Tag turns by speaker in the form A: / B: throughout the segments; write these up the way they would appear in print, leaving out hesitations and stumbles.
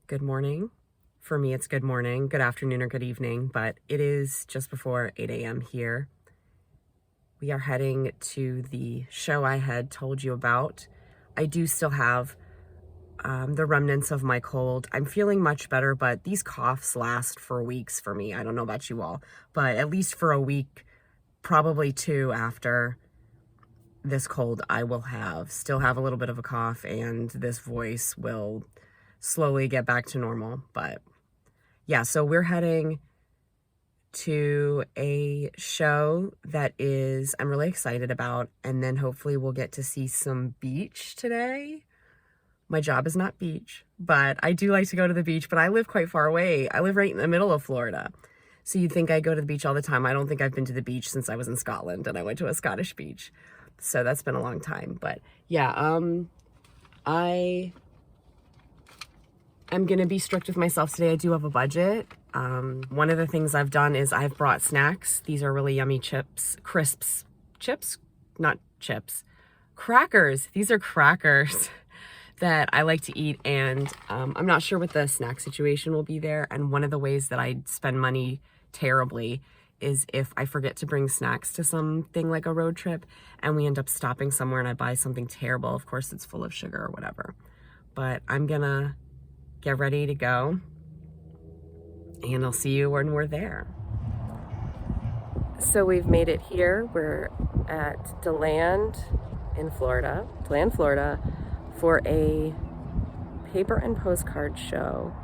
A: Good morning. For me, it's good morning, good afternoon, or good evening, but it is just before 8 a.m. here. We are heading to the show I had told you about. I do still have the remnants of my cold. I'm feeling much better, but these coughs last for weeks for me. I don't know about you all, but at least for a week, probably two after this cold, I will still have a little bit of a cough, and this voice will slowly get back to normal. But yeah, so we're heading to a show that I'm really excited about, and then hopefully we'll get to see some beach today. My job is not beach, but I do like to go to the beach, but I live quite far away. I live right in the middle of Florida. So you'd think I go to the beach all the time. I don't think I've been to the beach since I was in Scotland, and I went to a Scottish beach. So that's been a long time. But yeah, I am going to be strict with myself today. I do have a budget. One of the things I've done is I've brought snacks. These are really yummy crackers. These are crackers that I like to eat, and I'm not sure what the snack situation will be there. And one of the ways that I spend money terribly is if I forget to bring snacks to something like a road trip and we end up stopping somewhere and I buy something terrible. Of course, it's full of sugar or whatever. But I'm gonna get ready to go, and I'll see you when we're there. So we've made it here. We're at Deland in Florida, for a paper and postcard show.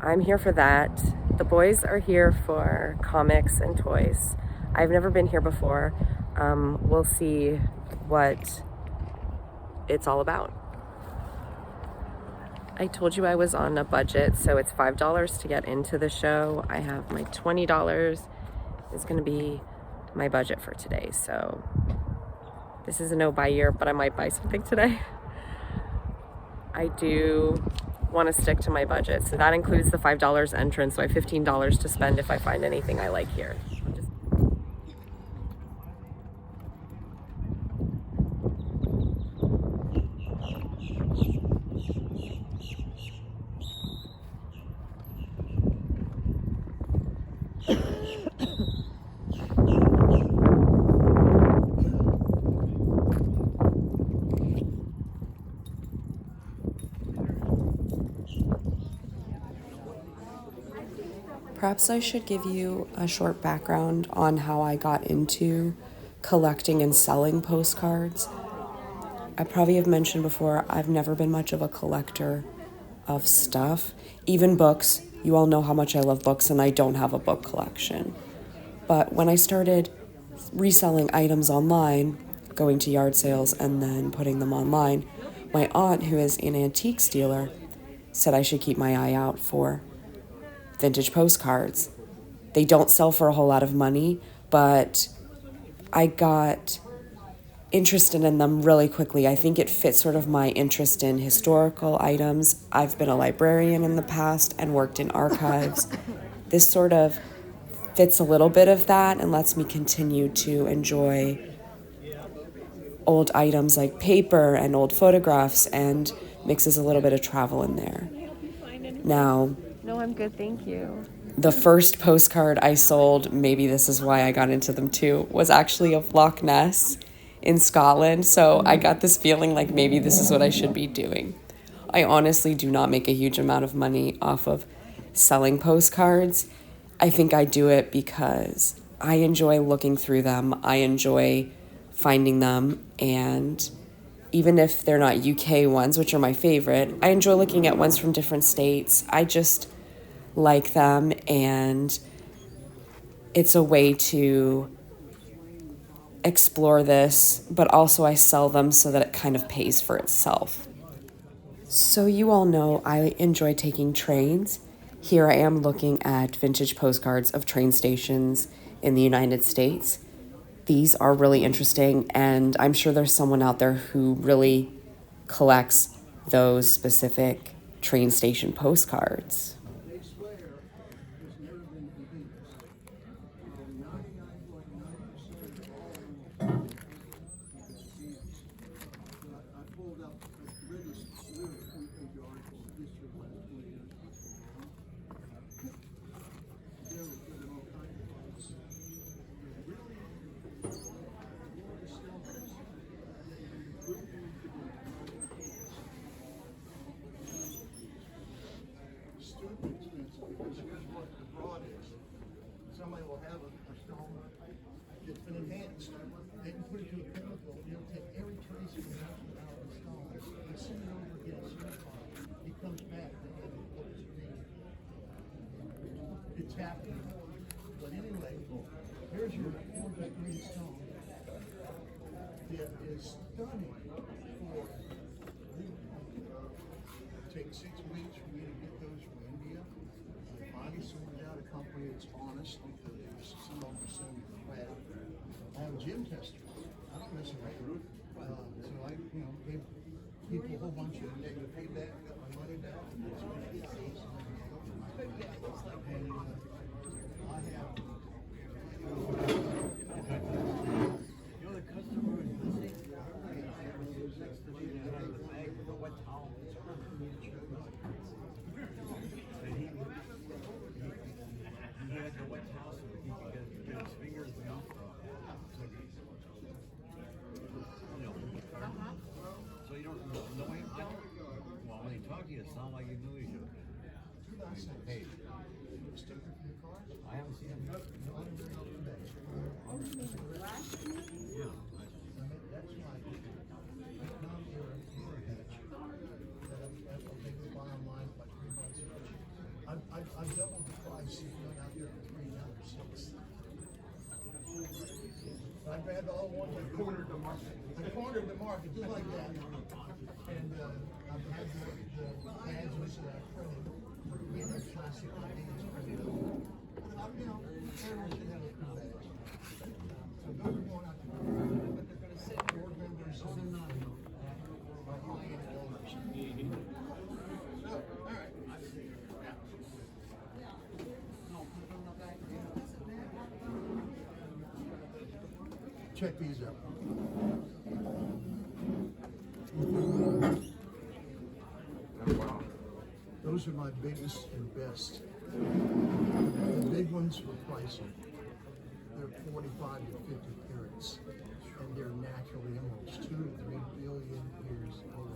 A: I'm here for that. The boys are here for comics and toys. I've never been here before. We'll see what it's all about. I told you I was on a budget, so it's $5 to get into the show. I have my $20 is going to be my budget for today. So this is a no buy year, but I might buy something today. I do want to stick to my budget. So that includes the $5 entrance. So I have $15 to spend if I find anything I like here. Perhaps I should give you a short background on how I got into collecting and selling postcards. I probably have mentioned before, I've never been much of a collector of stuff, even books. You all know how much I love books, and I don't have a book collection. But when I started reselling items online, going to yard sales and then putting them online, my aunt, who is an antiques dealer, said I should keep my eye out for vintage postcards. They don't sell for a whole lot of money, but I got interested in them really quickly. I think it fits sort of my interest in historical items. I've been a librarian in the past and worked in archives. This sort of fits a little bit of that and lets me continue to enjoy old items like paper and old photographs, and mixes a little bit of travel in there. Now,
B: no, I'm good, thank you.
A: The first postcard I sold, maybe this is why I got into them too, was actually of Loch Ness in Scotland. So I got this feeling like maybe this is what I should be doing. I honestly do not make a huge amount of money off of selling postcards. I think I do it because I enjoy looking through them. I enjoy finding them, and even if they're not UK ones, which are my favorite, I enjoy looking at ones from different states. I just like them, and it's a way to explore this, but also I sell them so that it kind of pays for itself. So you all know I enjoy taking trains. Here I am looking at vintage postcards of train stations in the United States. These are really interesting, and I'm sure there's someone out there who really collects those specific train station postcards.
C: super expensive because here's what the fraud is. Somebody will have a stone that's been enhanced. They can put it to a chemical, and it'll take every trace of molecule out of the stone and send it over again certified. It comes back to have what it's green. It's happening. But anyway, here's your orange green stone. It is stunning for take 6 weeks for me to get those from India. I finally sorted out a company that's honest because some of them are so crap. I have a gym tester. I don't mess around. So I, gave people a whole bunch of negative feedback, got my money back. And I have.
D: You're the customer who's listening. Next to me, I have the bag with a wet towel. And he had the wet towel so he could get his fingers enough. So you don't know him? Well, when he talked to you, it sounded like you knew each other. Hey, I haven't seen him yet. Yeah.
C: That's right. Vietnam era hedge that I'll take the buy online for like 3 months. I've doubled the price if you're out there for 3 now or 6. I grabbed all one. I cornered the market. Just like that. And I've had the badges printed. Being a classic ideas printed. Everyone should have a cool badge. So those are going out to but they're going to sit board members and not our high-end donors. So, all right. Check these out.
E: Wow.
C: Those are my biggest and best. The big ones were pricey. They're 45 to 50 carats, and they're natural emeralds, 2 to 3 billion years old,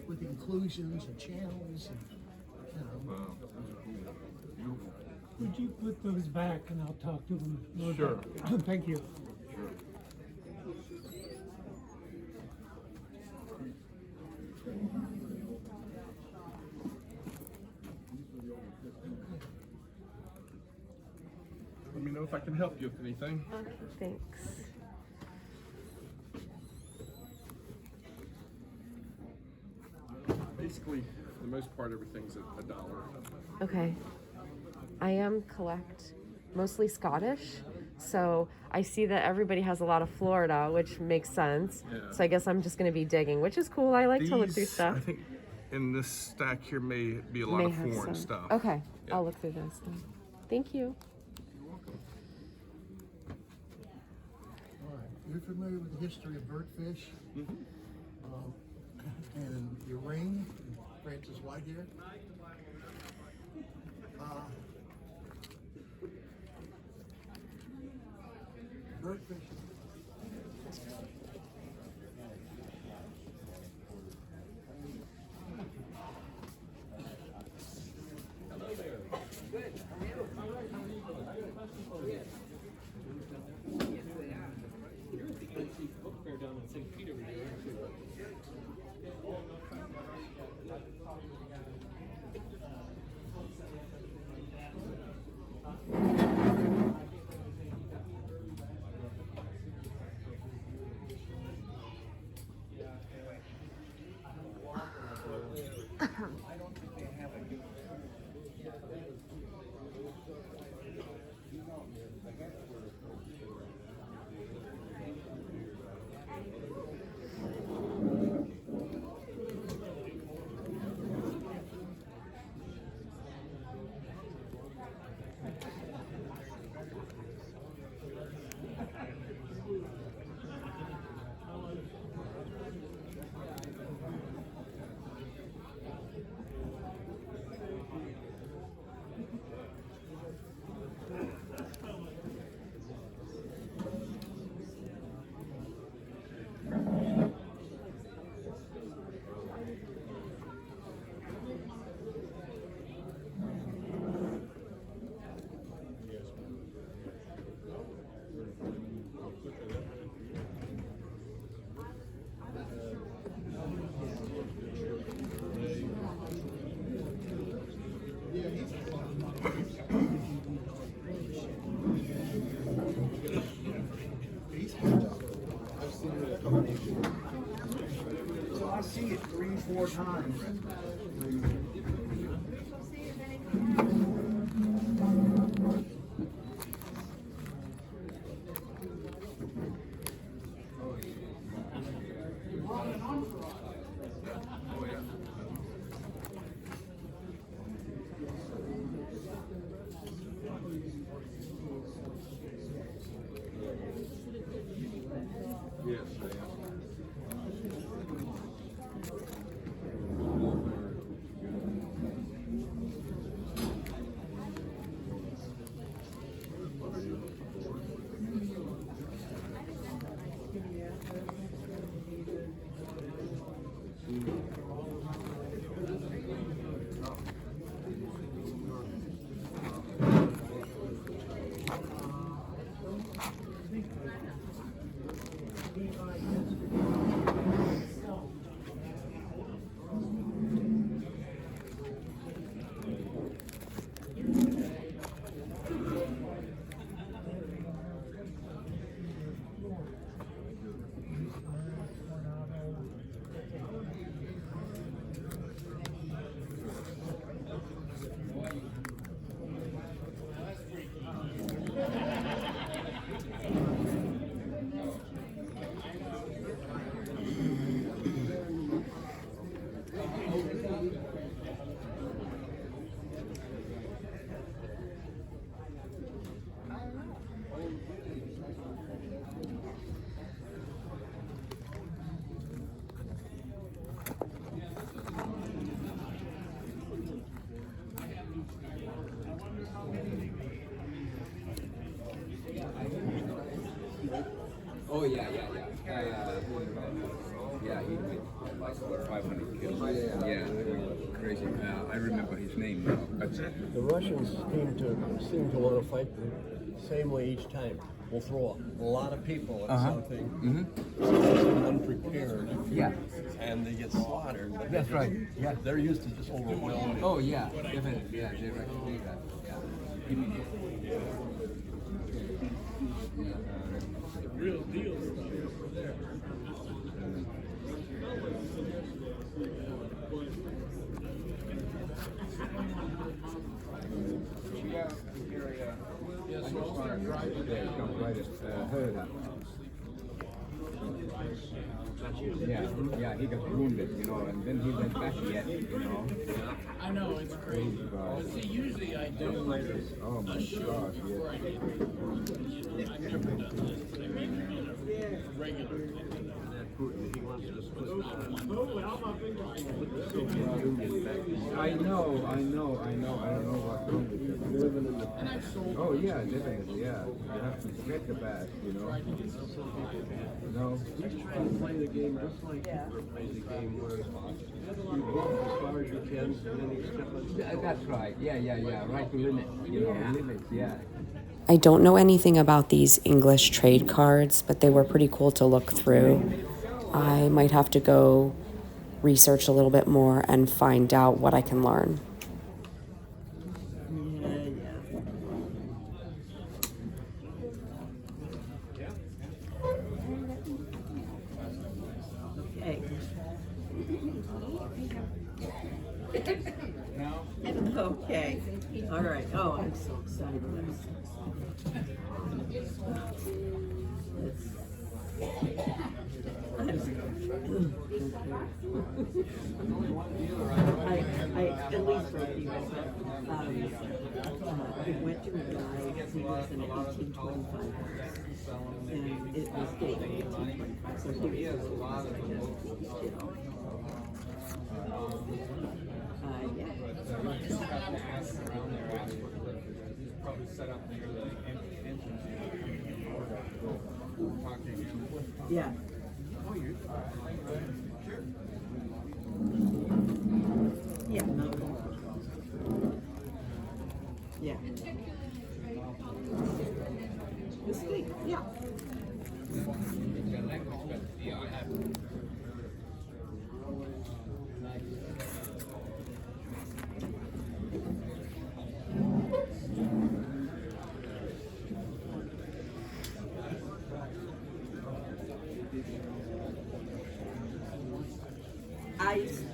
C: with inclusions and channels and.
E: Wow, those are cool. Beautiful.
F: Would you put those back and I'll talk to them?
E: Sure.
F: Thank you.
E: Sure. Let me know if I can help you with anything.
B: Okay, thanks.
E: Basically, for the most part, everything's $1.
B: Okay. I collect mostly Scottish, so I see that everybody has a lot of Florida, which makes sense.
E: Yeah.
B: So I guess I'm just going to be digging, which is cool. I like to look through
E: These,
B: stuff.
E: I think in this stack here may be a lot
B: May
E: of
B: have
E: foreign
B: some.
E: stuff.
B: Okay,
E: Yeah.
B: I'll look through this then. Thank you.
E: You're welcome.
C: All right. You're familiar with the history of birdfish? And your ring, Francis Whitehair. Birdfish.
G: Hello there. Good. How are you? All right. How are you? I got a question for you. Yes, they are. You're at the antique book fair down in St. Petersburg, aren't you?
D: I don't think they have a new.
E: Yes, I am.
D: Oh yeah. Yeah, he did like 500 kills. Yeah, crazy. I remember his name now. But
H: The Russians seem to want to fight the same way each time. We'll throw a lot of people at something, something unprepared,
D: yeah,
H: and they get slaughtered. But
D: that's right. Yeah.
H: they're used to just overwhelming.
D: Oh yeah, definitely. Yeah, they like to do that. Yeah, immediately.
G: Real deal stuff over there.
D: Yeah, so I'll start driving there. Come right at her. Yeah, he got wounded, you know, and then he went back yet, you know.
G: I know, it's crazy. But see, usually I do
D: Oh my
G: a show
D: gosh,
G: before I
D: yes.
G: get ready. I've never done this. I mean, a regular.
D: I know. I don't know what's wrong with it.
G: And I've sold.
D: Oh yeah, definitely, yeah. You have to get the bad, you know. No.
H: Just try to play the game just like Hitler played the game, where you go as far as you can, and then you step on.
D: That's right. Yeah. Right to limit. You know, limits. Yeah.
A: I don't know anything about these English trade cards, but they were pretty cool to look through. I might have to go research a little bit more and find out what I can learn.
I: Okay. All right. Oh, I'm so excited. I at least for a few minutes, we went to a guy who was in 1825 and it was dated 1825, so he was, you know. Yeah. Yeah. Yeah. This thing, yeah.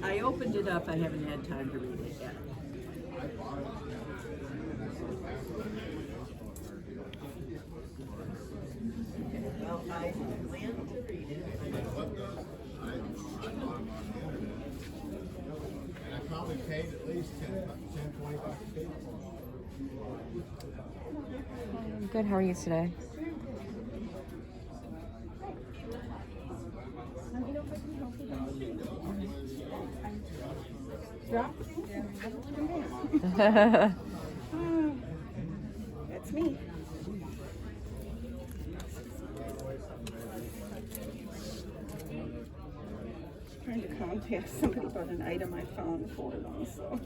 I: I opened it up, I haven't had time to read it yet. Well, I plan to read it.
C: I probably paid at least 10, 20 bucks a piece.
B: Good. How are you today?
I: That's me. Trying to contact somebody about an item I found for them, so.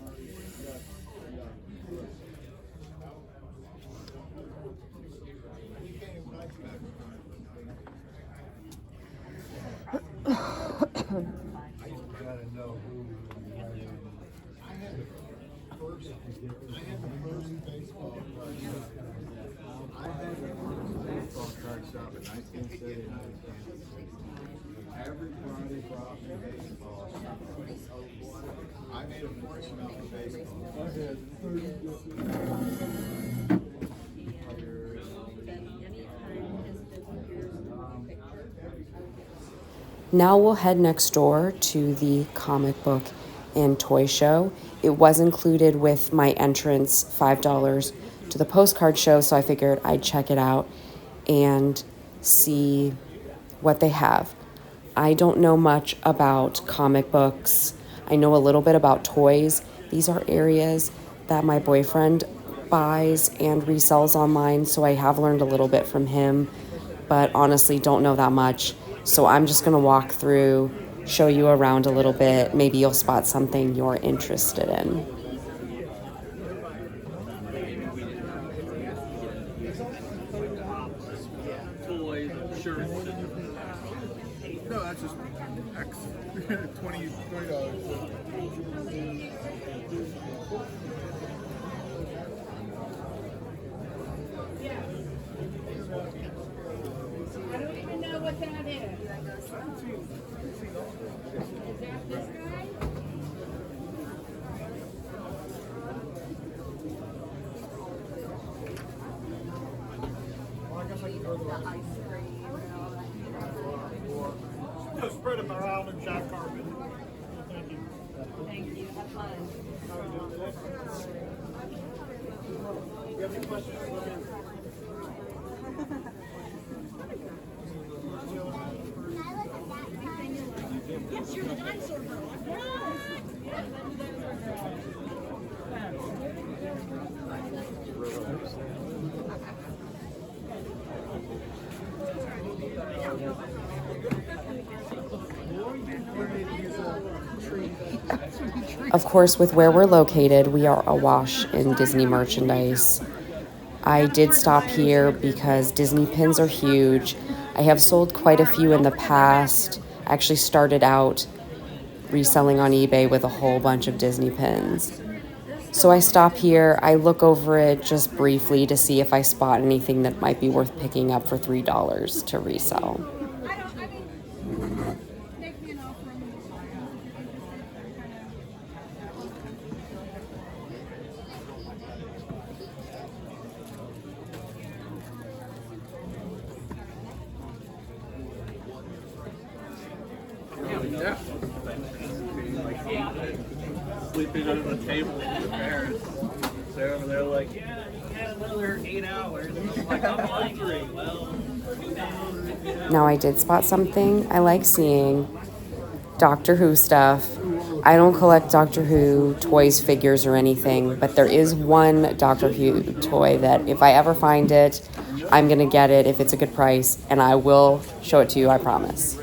C: Gotta know who. I had the first baseball card. I had the first baseball card shop in 1979. Everybody brought me baseball. I made a fortune off of baseball.
A: Now we'll head next door to the comic book and toy show. It was included with my entrance, $5 to the postcard show, so I figured I'd check it out and see what they have. I don't know much about comic books. I know a little bit about toys. These are areas that my boyfriend buys and resells online, so I have learned a little bit from him, but honestly don't know that much. So I'm just gonna walk through, show you around a little bit. Maybe you'll spot something you're interested in.
E: Toys, shirts. No, that's just X. $20.
J: I don't even know what that is. Is that this guy?
C: Just spread them around and Jack Carbon. Thank you.
J: Thank you. Have fun.
C: How are you doing today? You have any questions?
J: Yes, you're the dinosaur girl.
A: Of course, with where we're located, we are awash in Disney merchandise. I did stop here because Disney pins are huge. I have sold quite a few in the past. I actually started out reselling on eBay with a whole bunch of Disney pins. So I stop here, I look over it just briefly to see if I spot anything that might be worth picking up for $3 to resell.
E: Yeah. Sleeping under the table with the parents. They're over there like, yeah, you had another 8 hours. I'm like, I'm hungry. Well,
A: Now I did spot something. I like seeing Doctor Who stuff. I don't collect Doctor Who toys, figures, or anything, but there is one Doctor Who toy that if I ever find it, I'm going to get it if it's a good price, and I will show it to you, I promise.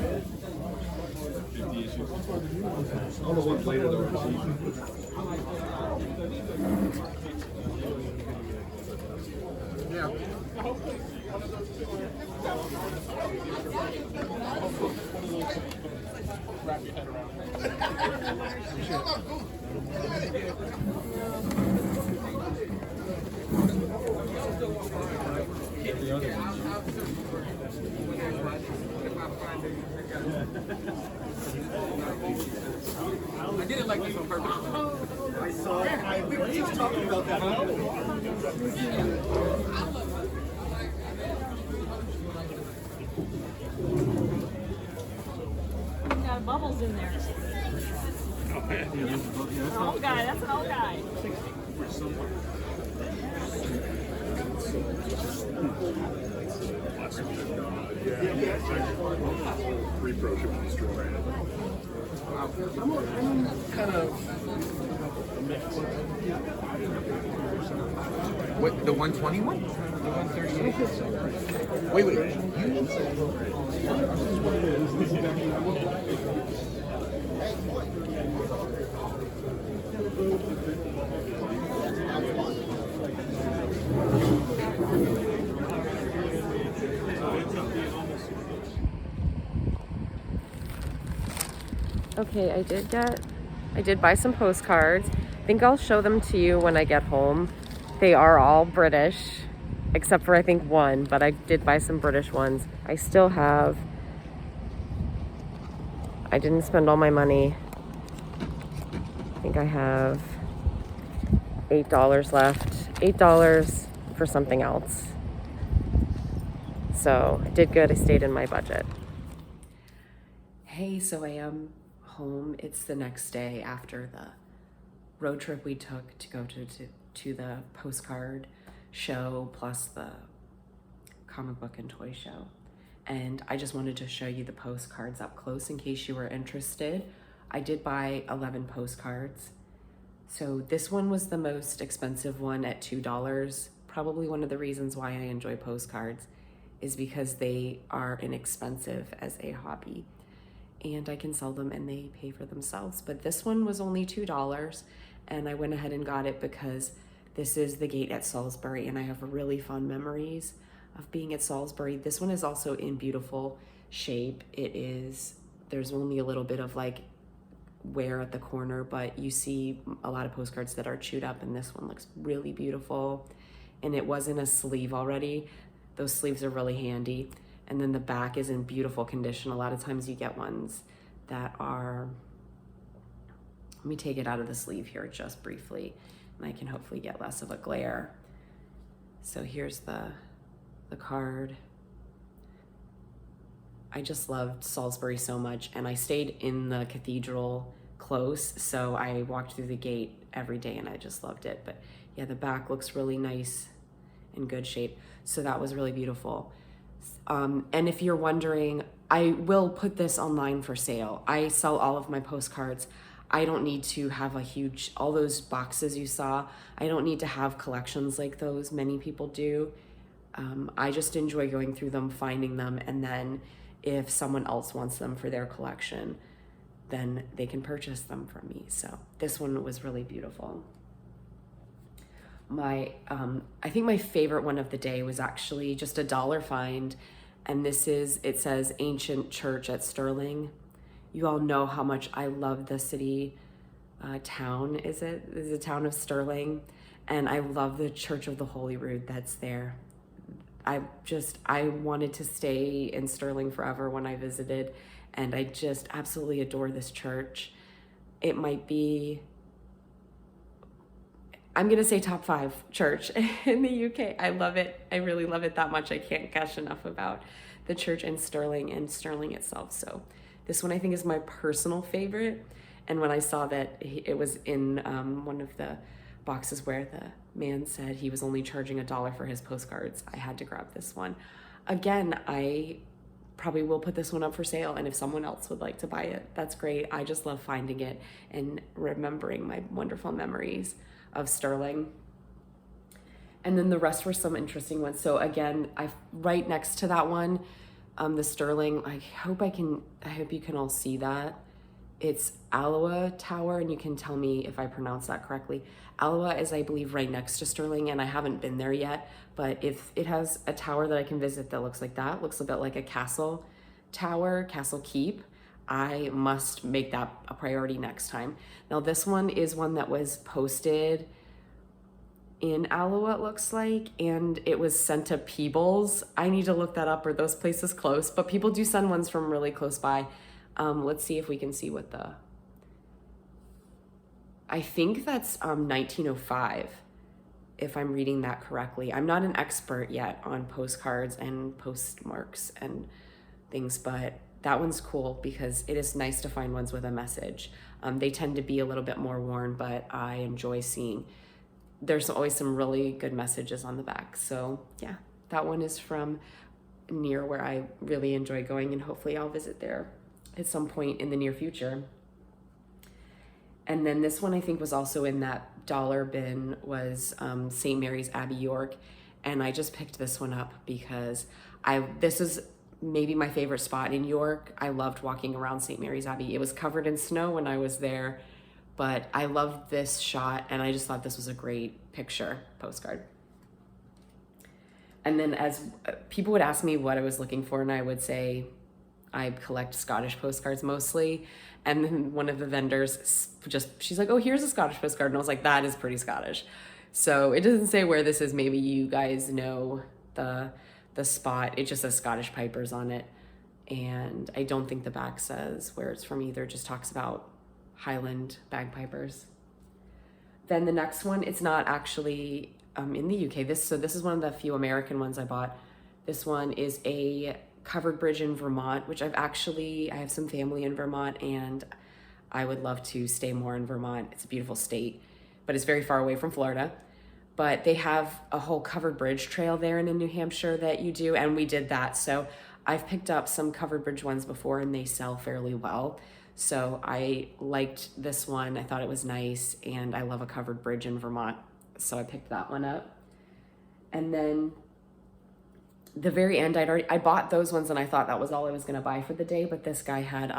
C: I did
D: like this on purpose. I saw. We were just talking about that.
J: Got bubbles in there. An old guy, that's an old guy.
D: Kind of. What, the 121? The 138. Wait.
B: Okay, I did buy some postcards. I think I'll show them to you when I get home. They are all British, except for I think one, but I did buy some British ones. I still have, I didn't spend all my money. I think I have $8 left. $8 for something else. So I did good, I stayed in my budget.
A: Hey, so I am home. It's the next day after the road trip we took to go to the postcard show plus the comic book and toy show. And I just wanted to show you the postcards up close in case you were interested. I did buy 11 postcards. So this one was the most expensive one at $2. Probably one of the reasons why I enjoy postcards is because they are inexpensive as a hobby. And I can sell them and they pay for themselves. But this one was only $2 and I went ahead and got it because this is the gate at Salisbury and I have really fond memories of being at Salisbury. This one is also in beautiful shape. There's only a little bit of like wear at the corner, but you see a lot of postcards that are chewed up and this one looks really beautiful. And it was in a sleeve already. Those sleeves are really handy. And then the back is in beautiful condition. A lot of times you get ones that are, let me take it out of the sleeve here just briefly, and I can hopefully get less of a glare. So here's the card. I just loved Salisbury so much, and I stayed in the cathedral close, so I walked through the gate every day and I just loved it. But yeah, the back looks really nice, in good shape. So that was really beautiful. And if you're wondering, I will put this online for sale. I sell all of my postcards. I don't need to have all those boxes you saw, I don't need to have collections like those many people do. I just enjoy going through them, finding them, and then if someone else wants them for their collection, then they can purchase them from me. So this one was really beautiful. I think my favorite one of the day was actually just a $1 find. And it says Ancient Church at Stirling. You all know how much I love the city, town, is the town of Stirling. And I love the Church of the Holy Rood that's there. I wanted to stay in Stirling forever when I visited. And I just absolutely adore this church. It might be, I'm gonna say top 5 church in the UK. I love it. I really love it that much. I can't gush enough about the church in Stirling and Stirling itself. So this one I think is my personal favorite. And when I saw that it was in one of the boxes where the man said he was only charging $1 for his postcards, I had to grab this one. Again, I probably will put this one up for sale, and if someone else would like to buy it, that's great. I just love finding it and remembering my wonderful memories of Stirling. And then the rest were some interesting ones. So again, right next to that one, the Stirling, I hope you can all see that. It's Alloa Tower, and you can tell me if I pronounce that correctly. Alloa is, I believe, right next to Stirling, and I haven't been there yet, but if it has a tower that I can visit that looks like that, looks a bit like a castle tower, castle keep, I must make that a priority next time. Now this one is one that was posted in Alloa, it looks like, and it was sent to Peebles. I need to look that up. Are those places close? But people do send ones from really close by. Let's see if we can see what I think that's 1905, if I'm reading that correctly. I'm not an expert yet on postcards and postmarks and things, but that one's cool because it is nice to find ones with a message. They tend to be a little bit more worn, but I enjoy seeing there's always some really good messages on the back. So yeah, that one is from near where I really enjoy going, and hopefully I'll visit there at some point in the near future. And then this one I think was also in that dollar bin was St. Mary's Abbey, York. And I just picked this one up because this is maybe my favorite spot in York. I loved walking around St. Mary's Abbey. It was covered in snow when I was there, but I loved this shot and I just thought this was a great picture postcard. And then as people would ask me what I was looking for, and I would say I collect Scottish postcards mostly. And then one of the vendors she's like, oh, here's a Scottish postcard. And I was like, that is pretty Scottish. So it doesn't say where this is. Maybe you guys know the spot. It just says Scottish Pipers on it. And I don't think the back says where it's from either. It just talks about Highland bagpipers. Then the next one, it's not actually in the UK. This is one of the few American ones I bought. This one is a covered bridge in Vermont, which I have some family in Vermont and I would love to stay more in Vermont. It's a beautiful state, but it's very far away from Florida. But they have a whole covered bridge trail there in New Hampshire that you do, and we did that. So I've picked up some covered bridge ones before and they sell fairly well. So I liked this one. I thought it was nice and I love a covered bridge in Vermont. So I picked that one up. And then the very end, I bought those ones and I thought that was all I was gonna buy for the day, but this guy had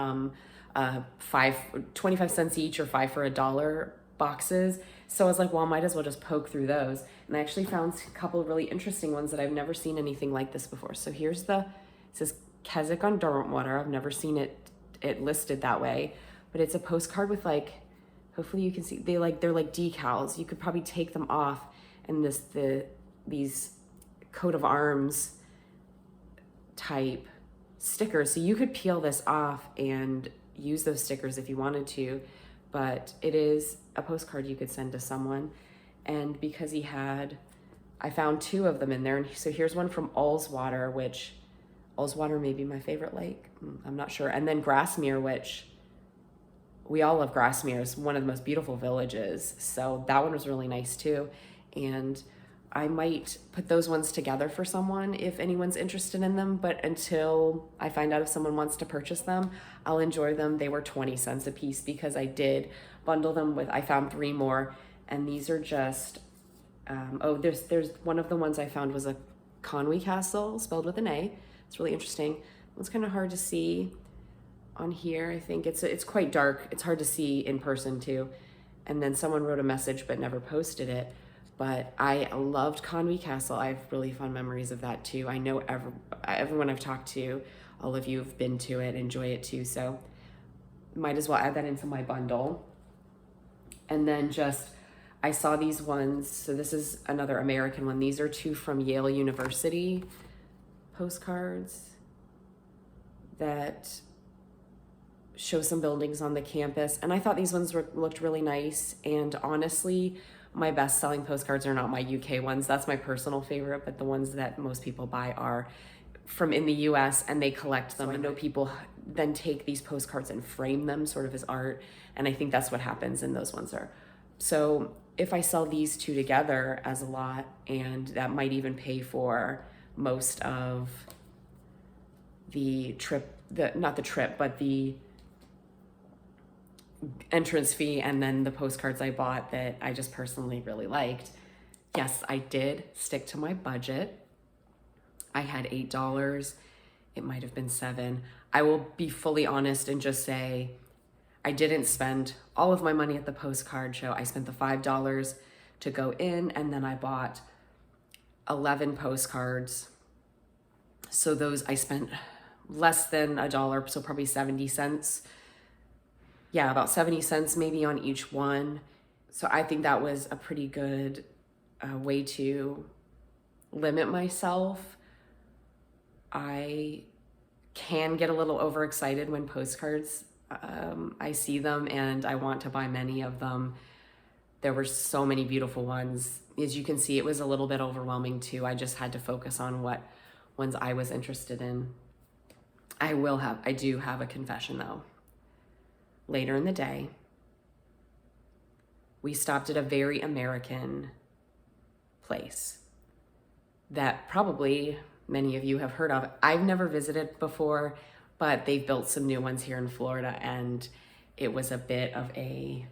A: 25 cents each or 5 for $1 boxes. So I was like, well, I might as well just poke through those. And I actually found a couple of really interesting ones that I've never seen anything like this before. So here's it says Keswick on Derwentwater. I've never seen it listed that way, but it's a postcard with hopefully you can see, they're like decals. You could probably take them off and these coat of arms type stickers. So you could peel this off and use those stickers if you wanted to, but it is a postcard you could send to someone. And because I found 2 of them in there. And so here's one from Ullswater, which Ullswater may be my favorite lake. I'm not sure. And then Grassmere, which we all love Grassmere. It's one of the most beautiful villages. So that one was really nice too. And I might put those ones together for someone if anyone's interested in them, but until I find out if someone wants to purchase them, I'll enjoy them. They were 20 cents a piece because I did bundle them I found 3 more, and these are just, there's one of the ones I found was a Conwy Castle, spelled with an A. It's really interesting. It's kind of hard to see on here. I think it's quite dark. It's hard to see in person too. And then someone wrote a message but never posted it. But I loved Conwy Castle. I have really fond memories of that too. I know everyone I've talked to, all of you have been to it, enjoy it too. So might as well add that into my bundle. And then I saw these ones. So this is another American one. These are 2 from Yale University postcards that show some buildings on the campus. And I thought these ones looked really nice. And honestly, my best selling postcards are not my UK ones. That's my personal favorite, but the ones that most people buy are from in the US and they collect them. So I know people then take these postcards and frame them sort of as art. And I think that's what happens in those ones are. So if I sell these 2 together as a lot, and that might even pay for most of the entrance fee and then the postcards I bought that I just personally really liked. Yes, I did stick to my budget. I had $8. It might have been $7. I will be fully honest and just say I didn't spend all of my money at the postcard show. I spent the $5 to go in, and then I bought 11 postcards. So those I spent less than $1, so probably 70 cents. Yeah, about 70 cents maybe on each one. So I think that was a pretty good way to limit myself. I can get a little overexcited when postcards, I see them and I want to buy many of them.
B: There were so many beautiful ones. As you can see, it was a little bit overwhelming too. I just had to focus on what ones I was interested in. I do have a confession though. Later in the day, we stopped at a very American place that probably many of you have heard of. I've never visited before, but they've built some new ones here in Florida, and it was a bit of a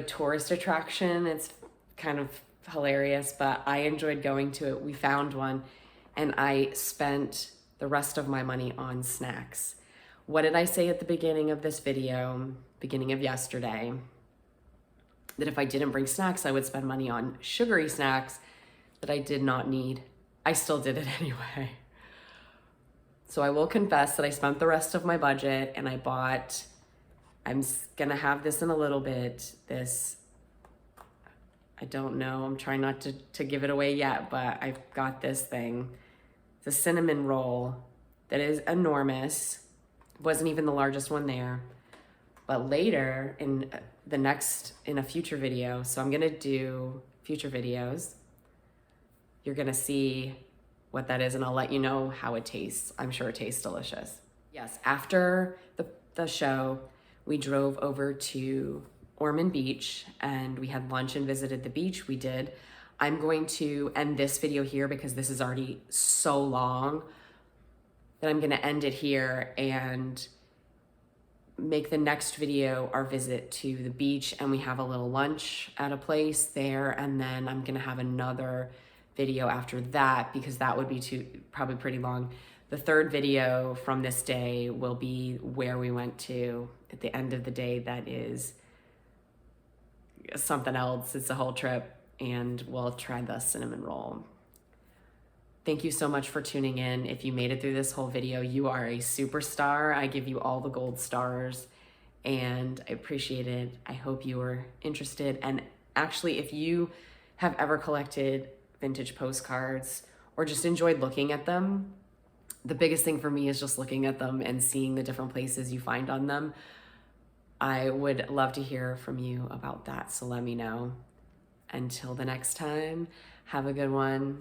B: tourist attraction. It's kind of hilarious, but I enjoyed going to it. We found one, and I spent the rest of my money on snacks. What did I say at the beginning of this video, beginning of yesterday? That if I didn't bring snacks, I would spend money on sugary snacks that I did not need. I still did it anyway. So I will confess that I spent the rest of my budget, and I bought, I'm gonna have this in a little bit, this, I don't know, I'm trying not to give it away yet, but I've got this thing. It's a cinnamon roll that is enormous. Wasn't even the largest one there. But later in a future video, so I'm gonna do future videos, you're gonna see what that is, and I'll let you know how it tastes. I'm sure it tastes delicious. Yes, after the show, we drove over to Ormond Beach and we had lunch and visited the beach. We did. I'm going to end this video here because this is already so long that I'm gonna end it here and make the next video our visit to the beach, and we have a little lunch at a place there, and then I'm gonna have another video after that because that would be probably pretty long. The third video from this day will be where we went to at the end of the day. That is something else. It's a whole trip, and we'll try the cinnamon roll. Thank you so much for tuning in. If you made it through this whole video, you are a superstar. I give you all the gold stars, and I appreciate it. I hope you were interested. And actually, if you have ever collected vintage postcards or just enjoyed looking at them, the biggest thing for me is just looking at them and seeing the different places you find on them. I would love to hear from you about that, so let me know. Until the next time, have a good one.